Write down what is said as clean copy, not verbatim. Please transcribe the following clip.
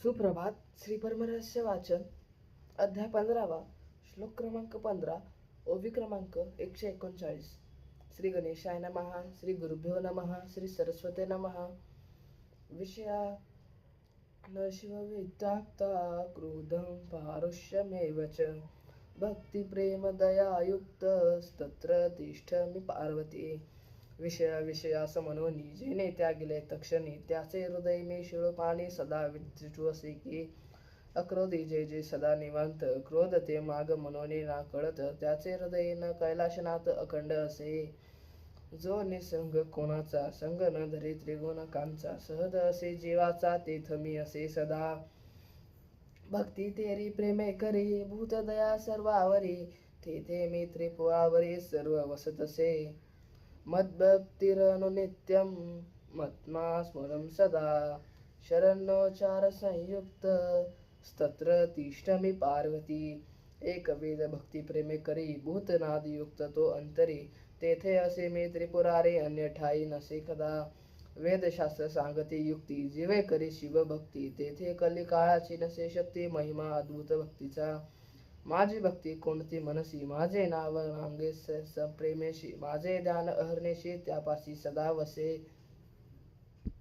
सुप्रभात. श्री परमरहस्य वाचन अध्याय 15वा, श्लोक क्रमांक 15, ओवी क्रमांक 139. श्री गणेशाय नमः. श्री गुरुभ्यो नमः. श्री सरस्वते नमः. विषया न शिवविद्याक्ता क्रोधं पारुष्यमेव च भक्ती प्रेम दयायुक्तस्तत्र तिष्ठमि पार्वती. विषयास मनोनी जेणे त्यागिले तक्षणी त्याचे हृदय मी शिळपाणी सदा विद्युटू असे की अक्रोधी जे जे सदा निवांत क्रोध ते माग मनोनी ना कळत त्याचे हृदय न कैलाशनाथ अखंड असे. जो निसंग कोणाचा संग न धरी त्रिगुणकांचा सहज असे जीवाचा तेथ मी असे सदा. भक्ती तेरी प्रेमे करी भूत दया सर्वावरी तेथे मी त्रिपुरावरी सर्व वसत असे. मद्भक्तिरनुनित्यं मत्मा स्मरं सदा शरणोच्चार संयुक्त स्तत्र तिष्ठमि पार्वती. एक वेद भक्ती प्रेमे करी भूतनाद युक्त तो अंतरी तेथे असे मी त्रिपुरारी अन्य ठाई नसे कदा. वेदशास्त्र सांगते युक्ती जीवे करी शिवभक्ती तेथे कलिकाळाची नसे शक्ती महिमा अद्भुत भक्तीचा. माझी भक्ती कोणती मनसी माझे नाव नांगे प्रेमेशी माझे ध्यान अहर्नेशी त्यापाशी सदा वसे.